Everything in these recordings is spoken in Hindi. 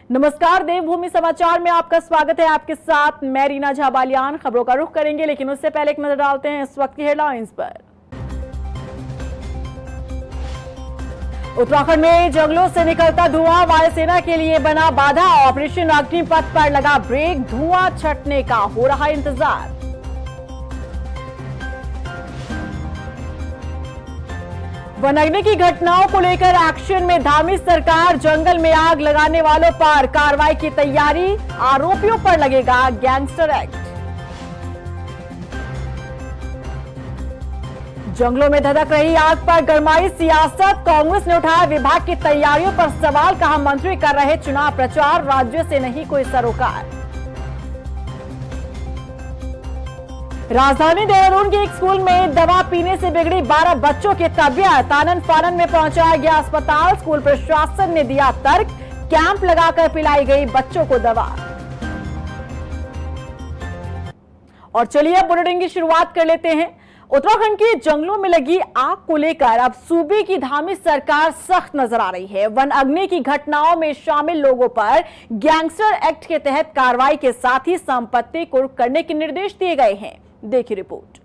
नमस्कार, देवभूमि समाचार में आपका स्वागत है। आपके साथ मैं रीना झाबालियान। खबरों का रुख करेंगे, लेकिन उससे पहले एक नजर डालते हैं इस वक्त की हेडलाइंस पर। उत्तराखंड में जंगलों से निकलता धुआं वायुसेना के लिए बना बाधा। ऑपरेशन अग्निपथ पर लगा ब्रेक, धुआं छटने का हो रहा इंतजार। वनाग्नि की घटनाओं को लेकर एक्शन में धामी सरकार। जंगल में आग लगाने वालों पर कार्रवाई की तैयारी, आरोपियों पर लगेगा गैंगस्टर एक्ट। जंगलों में धधक रही आग पर गरमाई सियासत। कांग्रेस ने उठाया विभाग की तैयारियों पर सवाल, कहा मंत्री कर रहे चुनाव प्रचार, राज्य से नहीं कोई सरोकार। राजधानी देहरादून के एक स्कूल में दवा पीने से बिगड़ी 12 बच्चों की तबीयत। आनन फानन में पहुंचाया गया अस्पताल। स्कूल प्रशासन ने दिया तर्क, कैंप लगाकर पिलाई गई बच्चों को दवा। और चलिए बुलेटिन की शुरुआत कर लेते हैं। उत्तराखंड के जंगलों में लगी आग को लेकर अब सूबे की धामी सरकार सख्त नजर आ रही है। वन अग्नि की घटनाओं में शामिल लोगों पर गैंगस्टर एक्ट के तहत कार्रवाई के साथ ही संपत्ति कुर्क करने के निर्देश दिए गए हैं। देखिए रिपोर्ट।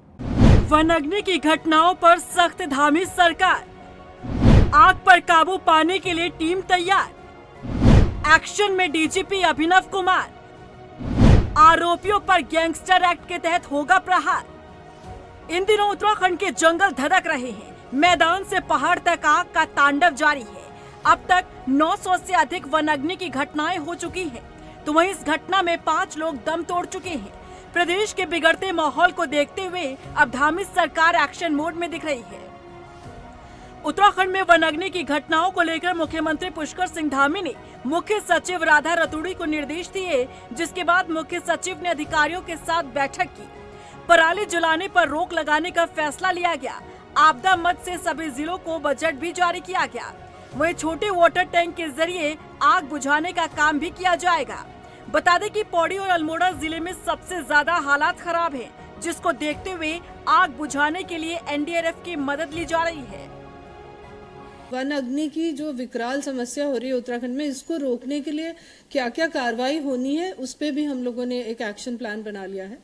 वन अग्नि की घटनाओं पर सख्त धामी सरकार। आग पर काबू पाने के लिए टीम तैयार। एक्शन में डीजीपी अभिनव कुमार। आरोपियों पर गैंगस्टर एक्ट के तहत होगा प्रहार। इन दिनों उत्तराखंड के जंगल धधक रहे हैं। मैदान से पहाड़ तक आग का तांडव जारी है। अब तक 900 से अधिक वन अग्नि की घटनाएं हो चुकी हैं, तो वहीं इस घटना में 5 लोग दम तोड़ चुके हैं। प्रदेश के बिगड़ते माहौल को देखते हुए अब धामी सरकार एक्शन मोड में दिख रही है। उत्तराखंड में वन अग्नि की घटनाओं को लेकर मुख्यमंत्री पुष्कर सिंह धामी ने मुख्य सचिव राधा रतूड़ी को निर्देश दिए, जिसके बाद मुख्य सचिव ने अधिकारियों के साथ बैठक की। पराली जलाने पर रोक लगाने का फैसला लिया गया। आपदा मद से सभी जिलों को बजट भी जारी किया गया। वहीं छोटे वाटर टैंक के जरिए आग बुझाने का काम भी किया जाएगा। बता दें कि पौड़ी और अल्मोड़ा जिले में सबसे ज्यादा हालात खराब हैं, जिसको देखते हुए आग बुझाने के लिए एनडीआरएफ की मदद ली जा रही है। वन अग्नि की जो विकराल समस्या हो रही है उत्तराखंड में, इसको रोकने के लिए क्या क्या कार्रवाई होनी है, उस पे भी हम लोगों ने एक एक्शन प्लान बना लिया है।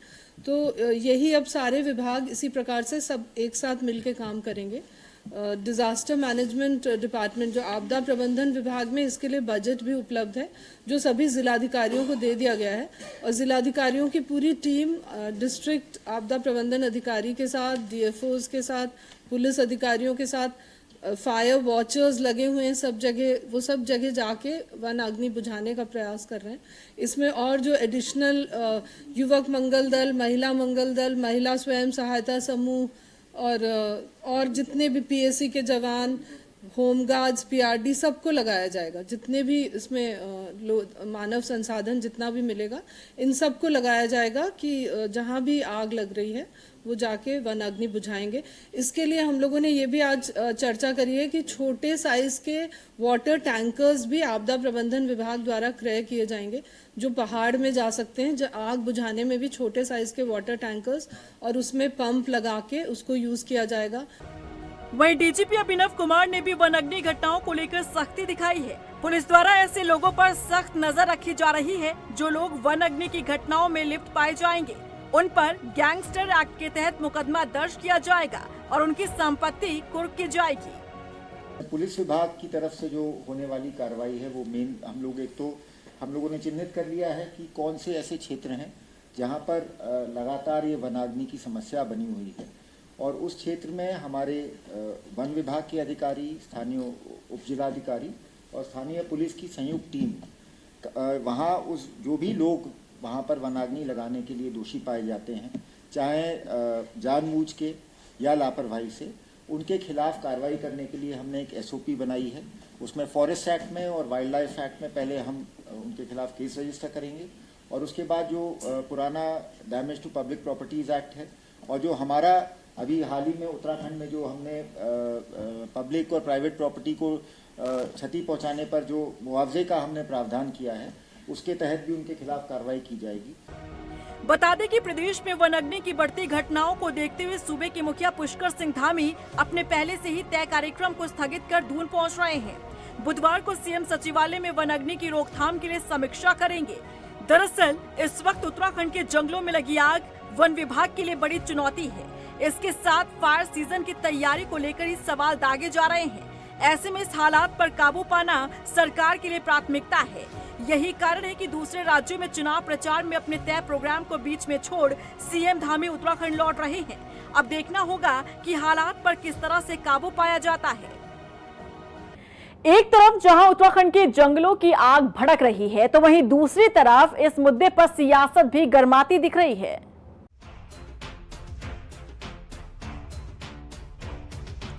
तो यही अब सारे विभाग इसी प्रकार से सब एक साथ मिलकर काम करेंगे। डिजास्टर मैनेजमेंट डिपार्टमेंट, जो आपदा प्रबंधन विभाग में, इसके लिए बजट भी उपलब्ध है, जो सभी जिलाधिकारियों को दे दिया गया है। और जिलाधिकारियों की पूरी टीम डिस्ट्रिक्ट आपदा प्रबंधन अधिकारी के साथ, डीएफओज के साथ, पुलिस अधिकारियों के साथ, फायर वॉचर्स लगे हुए हैं सब जगह। वो सब जगह जाके वन अग्नि बुझाने का प्रयास कर रहे हैं। इसमें और जो एडिशनल युवक मंगल दल, महिला मंगल दल, महिला स्वयं सहायता समूह और जितने भी पीएससी के जवान, होमगार्ड्स, पीआरडी, सबको लगाया जाएगा। जितने भी इसमें मानव संसाधन जितना भी मिलेगा, इन सबको लगाया जाएगा कि जहां भी आग लग रही है वो जाके वन अग्नि बुझाएंगे। इसके लिए हम लोगों ने ये भी आज चर्चा करी है कि छोटे साइज के वाटर टैंकर्स भी आपदा प्रबंधन विभाग द्वारा क्रय किए जाएंगे, जो पहाड़ में जा सकते हैं। जो आग बुझाने में भी छोटे साइज के वाटर टैंकर्स और उसमें पंप लगा के उसको यूज किया जाएगा। वहीं डीजीपी अभिनव कुमार ने भी वन अग्नि घटनाओं को लेकर सख्ती दिखाई है। पुलिस द्वारा ऐसे लोगों पर सख्त नजर रखी जा रही है जो लोग वन अग्नि की घटनाओं में लिप्त पाए जाएंगे। उन पर गैंगस्टर एक्ट के तहत मुकदमा दर्ज किया जाएगा और उनकी संपत्ति कुर्क की जाएगी। पुलिस विभाग की तरफ से जो होने वाली कार्रवाई है वो मेन हम लोगों ने चिन्हित कर लिया है कि कौन से ऐसे क्षेत्र हैं जहां पर लगातार ये वनाग्नि की समस्या बनी हुई है, और उस क्षेत्र में हमारे वन विभाग के अधिकारी, स्थानीय उप जिलाधिकारी और स्थानीय पुलिस की संयुक्त टीम वहाँ जो भी लोग वहाँ पर वनाग्नि लगाने के लिए दोषी पाए जाते हैं, चाहे जानबूझ के या लापरवाही से, उनके खिलाफ कार्रवाई करने के लिए हमने एक एसओपी बनाई है। उसमें फॉरेस्ट एक्ट में और वाइल्ड लाइफ एक्ट में पहले हम उनके खिलाफ केस रजिस्टर करेंगे, और उसके बाद जो पुराना damage to public properties act है, और जो हमारा अभी हाल ही में उत्तराखंड में जो हमने पब्लिक और प्राइवेट प्रॉपर्टी को क्षति पहुंचाने पर जो मुआवजे का हमने प्रावधान किया है, उसके तहत भी उनके खिलाफ कार्रवाई की जाएगी। बता दें कि प्रदेश में वन अग्नि की बढ़ती घटनाओं को देखते हुए सूबे के मुखिया पुष्कर सिंह धामी अपने पहले से ही तय कार्यक्रम को स्थगित कर दून पहुंच रहे हैं। बुधवार को सीएम सचिवालय में वनाग्नि की रोकथाम के लिए समीक्षा करेंगे। दरअसल इस वक्त उत्तराखंड के जंगलों में लगी आग वन विभाग के लिए बड़ी चुनौती है। इसके साथ फायर सीजन की तैयारी को लेकर ही सवाल दागे जा रहे हैं। ऐसे में इस हालात पर काबू पाना सरकार के लिए प्राथमिकता है। यही कारण है कि दूसरे राज्यों में चुनाव प्रचार में अपने तय प्रोग्राम को बीच में छोड़ सीएम धामी उत्तराखंड लौट रहे हैं। अब देखना होगा कि हालात पर किस तरह से काबू पाया जाता है। एक तरफ जहां उत्तराखंड के जंगलों की आग भड़क रही है, तो वहीं दूसरी तरफ इस मुद्दे पर सियासत भी गर्माती दिख रही है।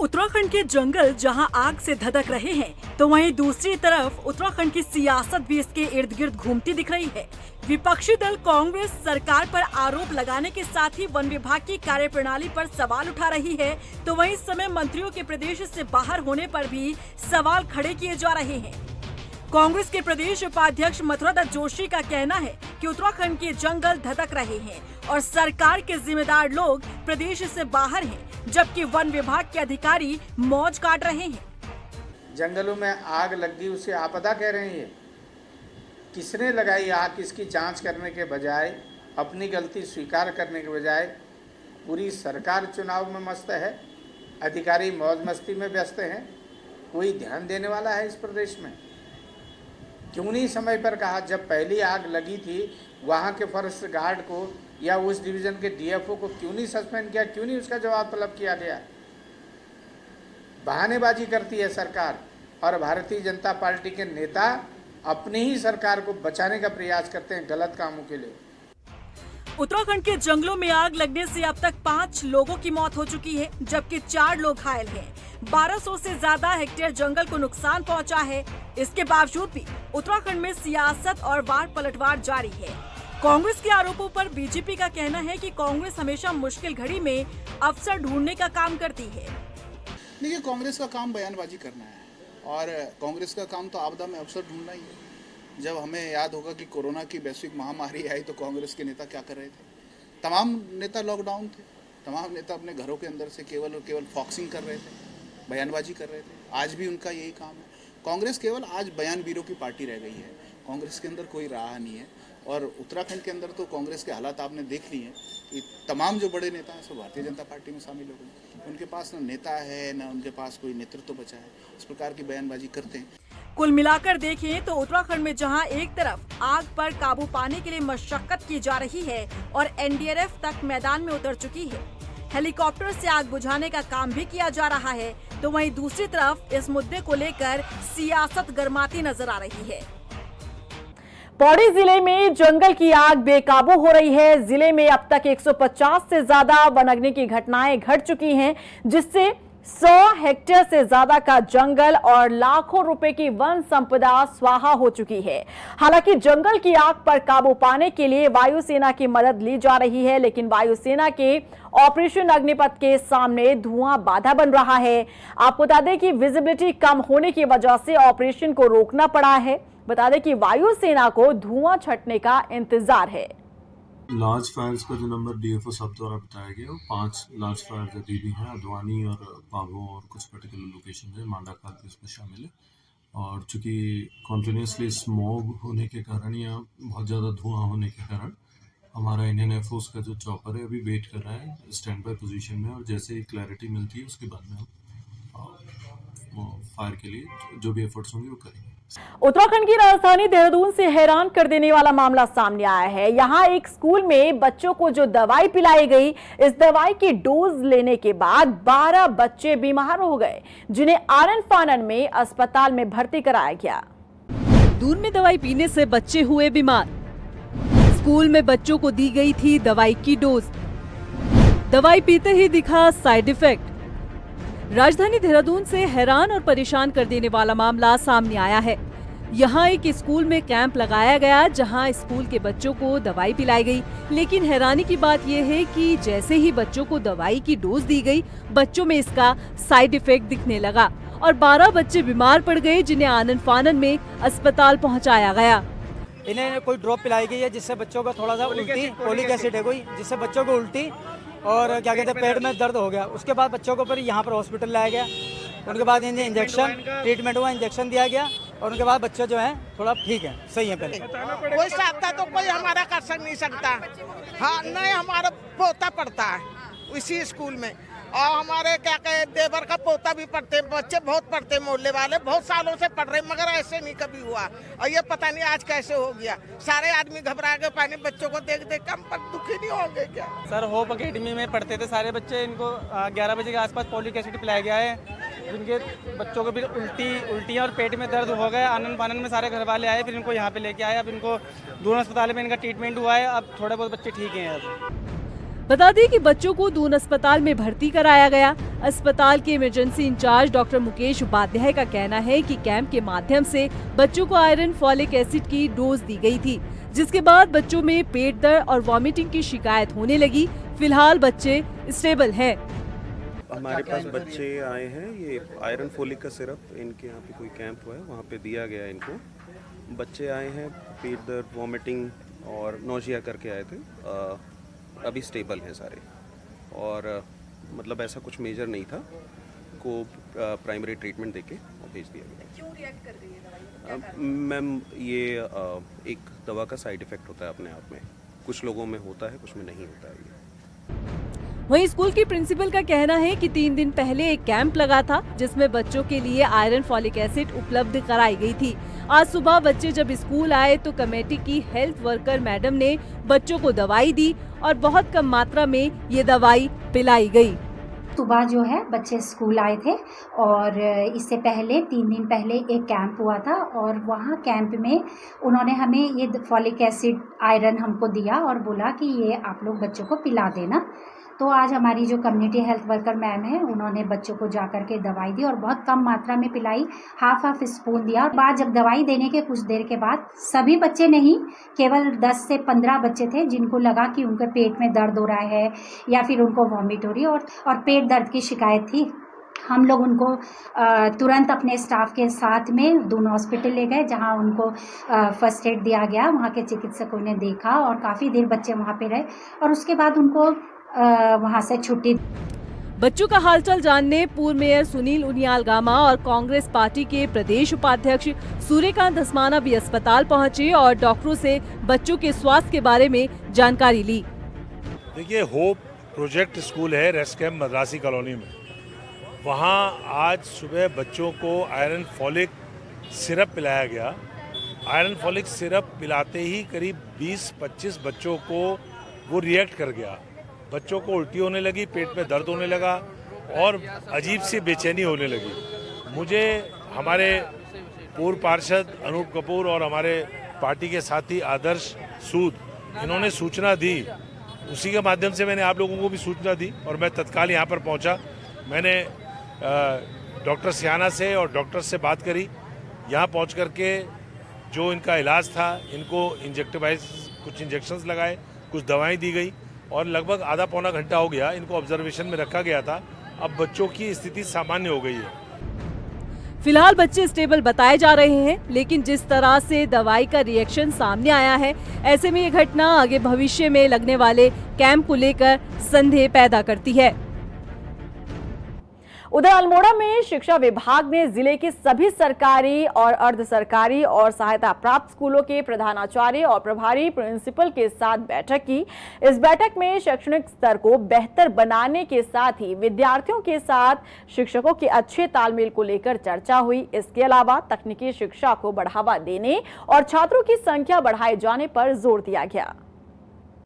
उत्तराखंड के जंगल जहां आग से धधक रहे हैं, तो वहीं दूसरी तरफ उत्तराखंड की सियासत भी इसके इर्द गिर्द घूमती दिख रही है। विपक्षी दल कांग्रेस सरकार पर आरोप लगाने के साथ ही वन विभाग की कार्यप्रणाली पर सवाल उठा रही है, तो वहीं इस समय मंत्रियों के प्रदेश से बाहर होने पर भी सवाल खड़े किए जा रहे हैं। कांग्रेस के प्रदेश उपाध्यक्ष मथुरा दत्त जोशी का कहना है कि उत्तराखंड के जंगल धधक रहे हैं और सरकार के जिम्मेदार लोग प्रदेश से बाहर हैं, जबकि वन विभाग के अधिकारी मौज काट रहे हैं। जंगलों में आग लग गई, उसे आपदा कह रहे हैं। किसने लगाई आग, इसकी जांच करने के बजाय, अपनी गलती स्वीकार करने के बजाय पूरी सरकार चुनाव में मस्त है, अधिकारी मौज मस्ती में व्यस्त हैं। कोई ध्यान देने वाला है इस प्रदेश में? क्यों नहीं समय पर कहा? जब पहली आग लगी थी वहाँ के फॉरेस्ट गार्ड को या उस डिवीज़न के डीएफओ को क्यों नहीं सस्पेंड किया? क्यों नहीं उसका जवाब तलब किया गया? बहानेबाजी करती है सरकार और भारतीय जनता पार्टी के नेता अपनी ही सरकार को बचाने का प्रयास करते हैं गलत कामों के लिए। उत्तराखंड के जंगलों में आग लगने से अब तक 5 लोगों की मौत हो चुकी है, जबकि 4 लोग घायल हैं। 1200 से ज्यादा हेक्टेयर जंगल को नुकसान पहुंचा है। इसके बावजूद भी उत्तराखंड में सियासत और वार पलटवार जारी है। कांग्रेस के आरोपों पर बीजेपी का कहना है कि कांग्रेस हमेशा मुश्किल घड़ी में अवसर ढूंढने का काम करती है। देखिए, कांग्रेस का काम बयानबाजी करना है और कांग्रेस का काम तो आपदा में अवसर ढूंढना ही है। जब हमें याद होगा कि कोरोना की वैश्विक महामारी आई तो कांग्रेस के नेता क्या कर रहे थे? तमाम नेता लॉकडाउन थे, तमाम नेता अपने घरों के अंदर से केवल और केवल फॉक्सिंग कर रहे थे, बयानबाजी कर रहे थे। आज भी उनका यही काम है। कांग्रेस केवल आज बयानवीरों की पार्टी रह गई है। कांग्रेस के अंदर कोई राह नहीं है। और उत्तराखंड के अंदर तो कांग्रेस के हालात आपने देख ली हैं कि तमाम जो बड़े नेता हैं सब भारतीय जनता पार्टी में शामिल हो गए। उनके पास न नेता है, न उनके पास कोई नेतृत्व बचा है। इस प्रकार की बयानबाजी करते हैं। कुल मिलाकर देखें तो उत्तराखंड में जहां एक तरफ आग पर काबू पाने के लिए मशक्कत की जा रही है और एनडीआरएफ तक मैदान में उतर चुकी है, हेलीकॉप्टर से आग बुझाने का काम भी किया जा रहा है, तो वहीं दूसरी तरफ इस मुद्दे को लेकर सियासत गर्माती नजर आ रही है। पौड़ी जिले में जंगल की आग बेकाबू हो रही है। जिले में अब तक 150 से ज्यादा वनाग्नि की घटनाएं घट चुकी हैं, जिससे 100 हेक्टेयर से ज्यादा का जंगल और लाखों रुपए की वन संपदा स्वाहा हो चुकी है। हालांकि जंगल की आग पर काबू पाने के लिए वायुसेना की मदद ली जा रही है, लेकिन वायुसेना के ऑपरेशन अग्निपथ के सामने धुआं बाधा बन रहा है। आपको बता दें कि विजिबिलिटी कम होने की वजह से ऑपरेशन को रोकना पड़ा है। बता दें कि वायुसेना को धुआं छटने का इंतजार है। लार्ज फायर्स का जो नंबर डीएफओ साहब द्वारा बताया गया वो 5 लार्ज फायर अभी भी हैं। अद्वानी और पाबो और कुछ पर्टिकुलर लोकेशन है, मांडाखाल भी उसमें शामिल है। और चूंकि कॉन्टिन्यूसली स्मॉग होने के कारण या बहुत ज़्यादा धुआं होने के कारण हमारा इंडियन एयरफोर्स का जो चॉपर है अभी वेट कर रहा है स्टैंड बाय पोजीशन में, और जैसे ही क्लैरिटी मिलती है उसके बाद में हम फायर के लिए जो भी एफर्ट्स होंगे वो करेंगे। उत्तराखंड की राजधानी देहरादून से हैरान कर देने वाला मामला सामने आया है। यहां एक स्कूल में बच्चों को जो दवाई पिलाई गई, इस दवाई की डोज लेने के बाद 12 बच्चे बीमार हो गए, जिन्हें आनन फानन में अस्पताल में भर्ती कराया गया। दून में दवाई पीने से बच्चे हुए बीमार। स्कूल में बच्चों को दी गई थी दवाई की डोज। दवाई पीते ही दिखा साइड इफेक्ट। राजधानी देहरादून से हैरान और परेशान कर देने वाला मामला सामने आया है। यहाँ एक स्कूल में कैंप लगाया गया जहाँ स्कूल के बच्चों को दवाई पिलाई गई, लेकिन हैरानी की बात यह है कि जैसे ही बच्चों को दवाई की डोज दी गई, बच्चों में इसका साइड इफेक्ट दिखने लगा और 12 बच्चे बीमार पड़ गए, जिन्हें आनन फानन में अस्पताल पहुँचाया गया। इन्हें कोई ड्रॉप पिलाई गई है जिससे बच्चों को थोड़ा सा उल्टी, फोलिक एसिड है कोई, जिससे बच्चों को उल्टी और क्या कहते हैं पेट में दर्द हो गया। उसके बाद बच्चों को फिर यहाँ पर हॉस्पिटल लाया गया। उनके बाद इन्हें इंजेक्शन ट्रीटमेंट हुआ, इंजेक्शन दिया गया और उनके बाद बच्चे जो हैं थोड़ा ठीक है, सही है। पहले कोई साथ तो कोई हमारा कर सक नहीं सकता। हाँ, नहीं, हमारा पोता पढ़ता है इसी स्कूल में और हमारे क्या कहे देवर का पोता भी पढ़ते, बच्चे बहुत पढ़ते, मोहल्ले वाले बहुत सालों से पढ़ रहे, मगर ऐसे नहीं कभी हुआ। और ये पता नहीं आज कैसे हो गया। सारे आदमी घबरा गए, पानी बच्चों को देख देख हम पर दुखी नहीं होंगे क्या? सर होप अकेडमी में पढ़ते थे सारे बच्चे, इनको 11 बजे के आसपास फॉलिक एसिड पिलाया गया है। जिनके बच्चों को भी उल्टियाँ और पेट में दर्द हो गए, आनंद फानन में सारे घर वाले आए, फिर इनको यहाँ पे लेके आए। अब इनको दून अस्पताल में इनका ट्रीटमेंट हुआ है, अब थोड़े बहुत बच्चे ठीक हैं। अब बता दें कि बच्चों को दून अस्पताल में भर्ती कराया गया। अस्पताल के emergency incharge doctor Mukesh Upadhyay का कहना है कि कैंप के माध्यम से बच्चों को आयरन फॉलिक एसिड की डोज दी गई थी, जिसके बाद बच्चों में पेट दर्द और वॉमिटिंग की शिकायत होने लगी। फिलहाल बच्चे स्टेबल हैं। हमारे पास बच्चे आए हैं, ये आयरन फोलिक का सिरप इनके यहाँ पे कोई कैंप हुआ है, वहाँ पे दिया गया है इनको। बच्चे आए हैं, पेट दर्द, वॉमिटिंग और नोशिया करके आए थे। अभी स्टेबल हैं सारे और मतलब ऐसा कुछ मेजर नहीं था, को प्राइमरी ट्रीटमेंट देके भेज दिया गया। क्यों रिएक्ट कर रही है दवाई? मैम, ये एक दवा का साइड इफ़ेक्ट होता है अपने आप में, कुछ लोगों में होता है, कुछ में नहीं होता है। ये वहीं स्कूल की प्रिंसिपल का कहना है कि 3 दिन पहले एक कैंप लगा था, जिसमें बच्चों के लिए आयरन फॉलिक एसिड उपलब्ध कराई गई थी। आज सुबह बच्चे जब स्कूल आए तो कमेटी की हेल्थ वर्कर मैडम ने बच्चों को दवाई दी और बहुत कम मात्रा में ये दवाई पिलाई गई। सुबह जो है बच्चे स्कूल आए थे और इससे पहले 3 दिन पहले एक कैंप हुआ था और वहाँ कैंप में उन्होंने हमें ये फॉलिक एसिड आयरन हमको दिया और बोला कि ये आप लोग बच्चों को पिला देना। तो आज हमारी जो कम्युनिटी हेल्थ वर्कर मैम है, उन्होंने बच्चों को जाकर के दवाई दी और बहुत कम मात्रा में पिलाई, हाफ स्पून दिया। और बाद जब दवाई देने के कुछ देर के बाद सभी बच्चे नहीं, केवल 10 से 15 बच्चे थे जिनको लगा कि उनके पेट में दर्द हो रहा है या फिर उनको वॉमिट हो रही है और पेट दर्द की शिकायत थी। हम लोग उनको तुरंत अपने स्टाफ के साथ में दून हॉस्पिटल ले गए, जहां उनको फर्स्ट एड दिया गया। वहां के चिकित्सकों ने देखा और काफ़ी देर बच्चे वहां पे रहे और उसके बाद उनको वहां से छुट्टी। बच्चों का हालचाल जानने पूर्व मेयर सुनील उनियाल गामा और कांग्रेस पार्टी के प्रदेश उपाध्यक्ष सूर्यकांत धस्माना भी अस्पताल पहुंचे और डॉक्टरों से बच्चों के स्वास्थ्य के बारे में जानकारी ली। देखिए, होप प्रोजेक्ट स्कूल है रेस्ट कैंप मद्रासी कॉलोनी में। वहाँ आज सुबह बच्चों को आयरन फॉलिक सिरप पिलाया गया। आयरन फॉलिक सिरप पिलाते ही करीब 20-25 बच्चों को वो रिएक्ट कर गया। बच्चों को उल्टी होने लगी, पेट में दर्द होने लगा और अजीब सी बेचैनी होने लगी। मुझे हमारे पूर्व पार्षद अनूप कपूर और हमारे पार्टी के साथी आदर्श सूद, इन्होंने सूचना दी, उसी के माध्यम से मैंने आप लोगों को भी सूचना दी और मैं तत्काल यहाँ पर पहुँचा। मैंने डॉक्टर सियाना से और डॉक्टर से बात करी। यहाँ पहुँच करके जो इनका इलाज था, इनको इंजेक्टिवाइज कुछ इंजेक्शंस लगाए, कुछ दवाएं दी गई और लगभग आधा पौना घंटा हो गया इनको ऑब्जर्वेशन में रखा गया था। अब बच्चों की स्थिति सामान्य हो गई है। फिलहाल बच्चे स्टेबल बताए जा रहे हैं, लेकिन जिस तरह से दवाई का रिएक्शन सामने आया है, ऐसे में ये घटना आगे भविष्य में लगने वाले कैंप को लेकर संदेह पैदा करती है। उधर अल्मोड़ा में शिक्षा विभाग ने जिले के सभी सरकारी और अर्ध सरकारी और सहायता प्राप्त स्कूलों के प्रधानाचार्य और प्रभारी प्रिंसिपल के साथ बैठक की। इस बैठक में शैक्षणिक स्तर को बेहतर बनाने के साथ ही विद्यार्थियों के साथ शिक्षकों के अच्छे तालमेल को लेकर चर्चा हुई। इसके अलावा तकनीकी शिक्षा को बढ़ावा देने और छात्रों की संख्या बढ़ाए जाने पर जोर दिया गया।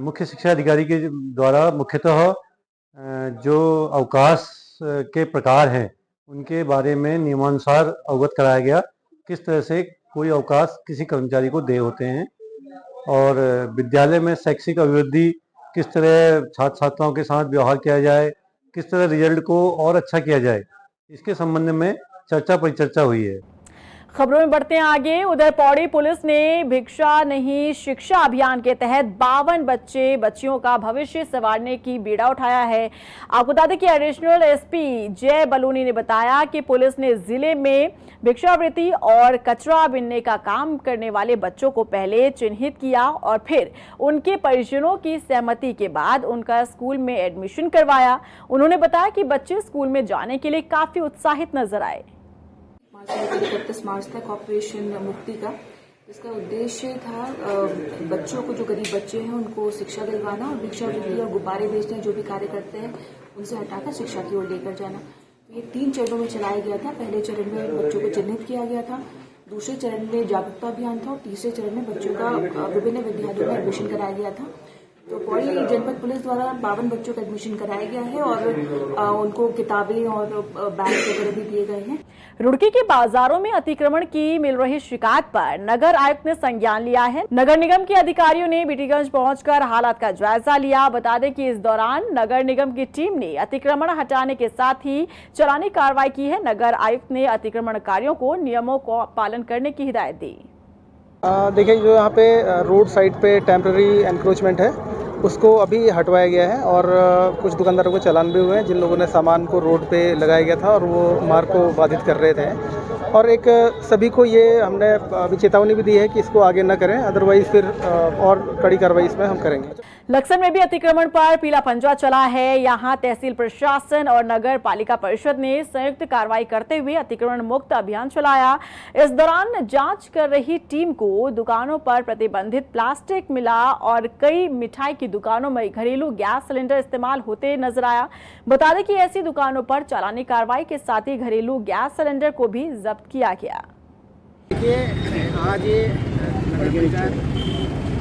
मुख्य शिक्षा अधिकारी के द्वारा मुख्यतः जो अवकाश के प्रकार हैं उनके बारे में नियमानुसार अवगत कराया गया, किस तरह से कोई अवकाश किसी कर्मचारी को दे होते हैं और विद्यालय में शैक्षिक अभिवृद्धि किस तरह छात्र छात्राओं के साथ व्यवहार किया जाए, किस तरह रिजल्ट को और अच्छा किया जाए, इसके संबंध में चर्चा परिचर्चा हुई है। खबरों में बढ़ते हैं आगे। उधर पौड़ी पुलिस ने भिक्षा नहीं शिक्षा अभियान के तहत 52 बच्चियों का भविष्य संवारने की बीड़ा उठाया है। आपको बता दें कि एडिशनल एसपी जय बलूनी ने बताया कि पुलिस ने जिले में भिक्षावृत्ति और कचरा बीनने का काम करने वाले बच्चों को पहले चिन्हित किया और फिर उनके परिजनों की सहमति के बाद उनका स्कूल में एडमिशन करवाया। उन्होंने बताया कि बच्चे स्कूल में जाने के लिए काफी उत्साहित नजर आए। 31 मार्च तक ऑपरेशन मुक्ति का इसका उद्देश्य था बच्चों को, जो गरीब बच्चे हैं उनको शिक्षा दिलवाना और भिक्षावृत्ति और गुब्बारे बेचने जो भी कार्य करते हैं उनसे हटाकर शिक्षा की ओर लेकर जाना। ये 3 चरणों में चलाया गया था। पहले चरण में बच्चों को चिन्हित किया गया था, दूसरे चरण में जागरूकता अभियान था और तीसरे चरण में बच्चों का विभिन्न विद्यालयों में एडमिशन कराया गया था। तो पौड़ी जनपद पुलिस द्वारा 52 बच्चों का एडमिशन कराया गया है और उनको किताबें और बैग वगैरह भी दिए गए हैं। रुड़की के बाजारों में अतिक्रमण की मिल रही शिकायत पर नगर आयुक्त ने संज्ञान लिया है। नगर निगम के अधिकारियों ने बीटीगंज पहुंचकर हालात का जायजा लिया। बता दें कि इस दौरान नगर निगम की टीम ने अतिक्रमण हटाने के साथ ही चलानी कार्रवाई की है। नगर आयुक्त ने अतिक्रमणकारियों को नियमों को पालन करने की हिदायत दी। देखिए, जो यहाँ पे रोड साइड पे टेम्पररी एनक्रोचमेंट है उसको अभी हटवाया गया है और कुछ दुकानदारों को चालान भी हुए हैं जिन लोगों ने सामान को रोड पे लगाया गया था और वो मार्ग को बाधित कर रहे थे। और एक सभी को ये हमने अभी चेतावनी भी दी है कि इसको आगे न करें, अदरवाइज फिर और कड़ी कार्रवाई इसमें हम करेंगे। लक्सर में भी अतिक्रमण पर पीला पंजा चला है। यहाँ तहसील प्रशासन और नगर पालिका परिषद ने संयुक्त कार्रवाई करते हुए अतिक्रमण मुक्त अभियान चलाया। इस दौरान जांच कर रही टीम को दुकानों पर प्रतिबंधित प्लास्टिक मिला और कई मिठाई की दुकानों में घरेलू गैस सिलेंडर इस्तेमाल होते नजर आया। बता दें कि ऐसी दुकानों पर चालानी कार्रवाई के साथ ही घरेलू गैस सिलेंडर को भी जब्त किया गया। देखिए, आज ये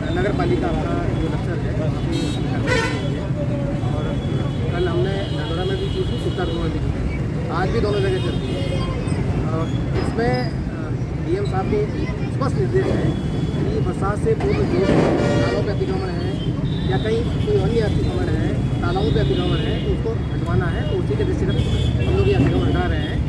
नगर पालिका का जो लक्ष्य है और कल हमने नडोरा में भी की थी, सुल्तान में भी की, आज भी दोनों जगह चलती है। इसमें डीएम साहब के स्पष्ट निर्देश है कि बरसात से पूर्व जो तालाबों पर अतिक्रमण है या कहीं कोई अन्य अतिक्रमण है, तालाबों पर अतिक्रमण है, उसको हटवाना है। उसी के दृष्टिगत हम लोग ये अतिक्रमण हटा रहे हैं।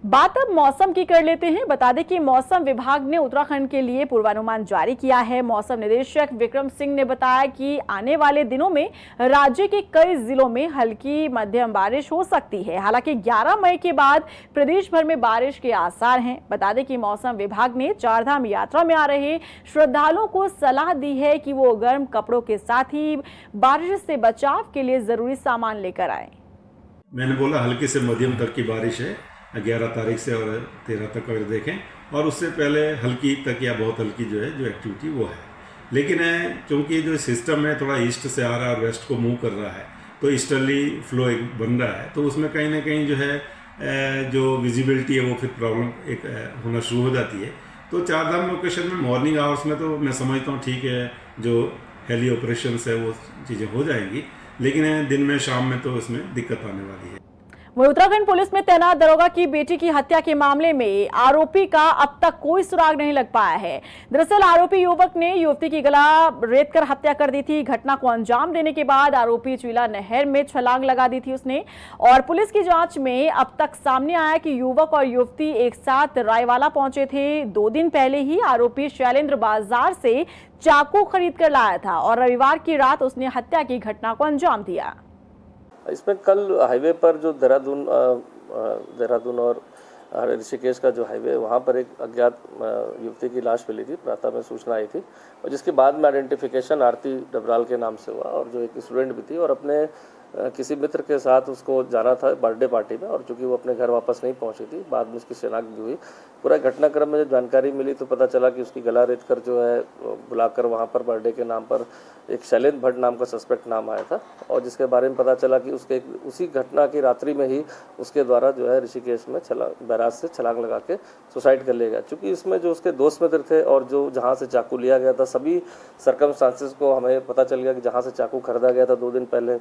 बात अब मौसम की कर लेते हैं। बता दें कि मौसम विभाग ने उत्तराखंड के लिए पूर्वानुमान जारी किया है। मौसम निदेशक विक्रम सिंह ने बताया कि आने वाले दिनों में राज्य के कई जिलों में हल्की मध्यम बारिश हो सकती है। हालांकि 11 मई के बाद प्रदेश भर में बारिश के आसार हैं। बता दें कि मौसम विभाग ने चारधाम यात्रा में आ रहे श्रद्धालुओं को सलाह दी है कि वो गर्म कपड़ों के साथ ही बारिश से बचाव के लिए जरूरी सामान लेकर आए। मैंने बोला हल्की से मध्यम तक की बारिश है 11 तारीख से और 13 तक अगर देखें, और उससे पहले हल्की तक या बहुत हल्की जो एक्टिविटी वो है। लेकिन क्योंकि जो सिस्टम है थोड़ा ईस्ट से आ रहा है और वेस्ट को मूव कर रहा है, तो ईस्टर्ली फ्लो एक बन रहा है, तो उसमें कहीं ना कहीं जो है जो विजिबिलिटी है वो फिर प्रॉब्लम एक होना शुरू हो जाती है। तो चारधाम लोकेशन में मॉर्निंग आवर्स में तो मैं समझता हूँ ठीक है, जो हेली ऑपरेशन है वो चीज़ें हो जाएंगी, लेकिन दिन में शाम में तो इसमें दिक्कत आने वाली है। वहीं उत्तराखंड पुलिस में तैनात दरोगा की बेटी की हत्या के मामले में आरोपी का अब तक कोई सुराग नहीं लग पाया है। दरअसल आरोपी युवक ने युवती की गला रेत कर हत्या कर दी थी। घटना को अंजाम देने के बाद आरोपी चीला नहर में छलांग लगा दी थी उसने। और पुलिस की जांच में अब तक सामने आया कि युवक और युवती एक साथ रायवाला पहुंचे थे। 2 दिन पहले ही आरोपी शैलेंद्र बाजार से चाकू खरीद कर लाया था और रविवार की रात उसने हत्या की घटना को अंजाम दिया। इसमें कल हाईवे पर जो देहरादून और ऋषिकेश का जो हाईवे, वहाँ पर एक अज्ञात युवती की लाश मिली थी। प्रातः में सूचना आई थी और जिसके बाद में आइडेंटिफिकेशन आरती डबराल के नाम से हुआ और जो एक स्टूडेंट भी थी और अपने किसी मित्र के साथ उसको जाना था बर्थडे पार्टी में, और चूंकि वो अपने घर वापस नहीं पहुंची थी, बाद में उसकी शिनाख्त भी हुई। पूरा घटनाक्रम में जब जानकारी मिली तो पता चला कि उसकी गला रेत कर जो है बुलाकर वहां पर बर्थडे के नाम पर एक शैलेंद्र भट्ट नाम का सस्पेक्ट नाम आया था, और जिसके बारे में पता चला कि उसके उसी घटना की रात्रि में ही उसके द्वारा जो है ऋषिकेश में बैराज से छलांग लगा के सुसाइड कर लिया गया। चूँकि इसमें जो उसके दोस्त मित्र थे और जो जहाँ से चाकू लिया गया था, सभी सर्कमस्टांसेस को हमें पता चल गया कि जहाँ से चाकू खरीदा गया था 2 दिन पहले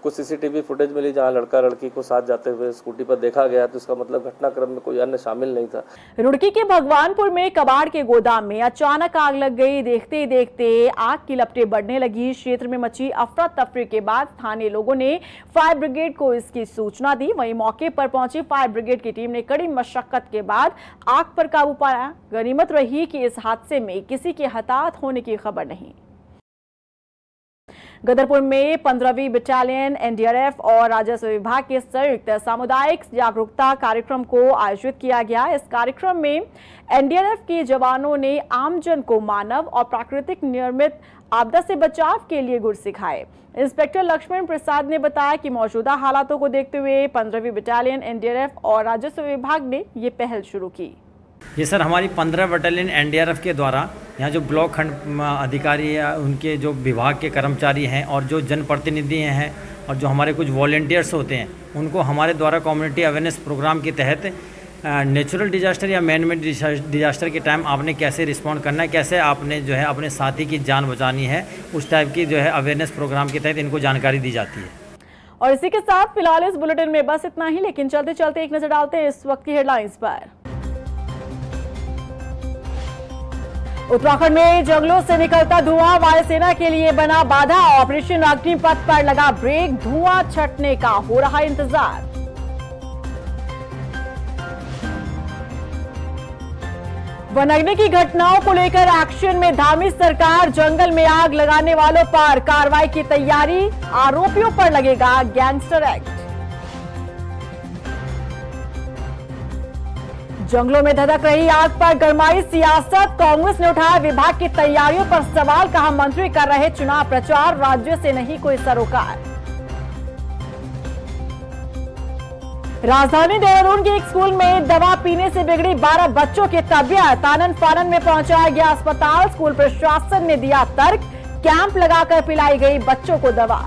कुछ सीसीटीवी फुटेज मिली जहां लड़का लड़की को साथ जाते हुए स्कूटी पर देखा गया, तो इसका मतलब घटनाक्रम में कोई अन्य शामिल नहीं था। रुड़की के भगवानपुर में कबाड़ के गोदाम में अचानक आग लग गई। देखते ही देखते आग की लपटें बढ़ने लगी। क्षेत्र में मची अफरा तफरी के बाद स्थानीय लोगों ने फायर ब्रिगेड को इसकी सूचना दी। वहीं मौके पर पहुंची फायर ब्रिगेड की टीम ने कड़ी मशक्कत के बाद आग पर काबू पाया। गनीमत रही कि इस हादसे में किसी के हताहत होने की खबर नहीं। गदरपुर में 15वीं बटालियन एनडीआरएफ और राजस्व विभाग के संयुक्त सामुदायिक जागरूकता कार्यक्रम को आयोजित किया गया। इस कार्यक्रम में एनडीआरएफ के जवानों ने आमजन को मानव और प्राकृतिक निर्मित आपदा से बचाव के लिए गुर सिखाए। इंस्पेक्टर लक्ष्मण प्रसाद ने बताया कि मौजूदा हालातों को देखते हुए 15वीं बटालियन एनडीआरएफ और राजस्व विभाग ने ये पहल शुरू की। ये सर हमारी 15 बटालियन एनडीआरएफ के द्वारा यहाँ जो ब्लॉक खंड अधिकारी या उनके जो विभाग के कर्मचारी हैं और जो जनप्रतिनिधि हैं और जो हमारे कुछ वॉलेंटियर्स होते हैं, उनको हमारे द्वारा कम्युनिटी अवेयरनेस प्रोग्राम के तहत नेचुरल डिजास्टर या मैन मेड डिजास्टर के टाइम आपने कैसे रिस्पॉन्ड करना है, कैसे आपने जो है अपने साथी की जान बचानी है, उस टाइप की जो है अवेयरनेस प्रोग्राम के तहत इनको जानकारी दी जाती है। और इसी के साथ फिलहाल इस बुलेटिन में बस इतना ही, लेकिन चलते चलते एक नजर डालते हैं इस वक्त की हेडलाइंस पर। उत्तराखंड में जंगलों से निकलता धुआं वायुसेना के लिए बना बाधा। ऑपरेशन अग्निपथ पर लगा ब्रेक, धुआं छटने का हो रहा इंतजार। वनाग्नि की घटनाओं को लेकर एक्शन में धामी सरकार। जंगल में आग लगाने वालों पर कार्रवाई की तैयारी, आरोपियों पर लगेगा गैंगस्टर एक्ट। जंगलों में धधक रही आग पर गरमाई सियासत। कांग्रेस ने उठाया विभाग की तैयारियों पर सवाल, कहा मंत्री कर रहे चुनाव प्रचार, राज्य से नहीं कोई सरोकार। राजधानी देहरादून के एक स्कूल में दवा पीने से बिगड़ी 12 बच्चों की तबीयत। आनन फानन में पहुंचाया गया अस्पताल। स्कूल प्रशासन ने दिया तर्क, कैंप लगाकर पिलाई गई बच्चों को दवा।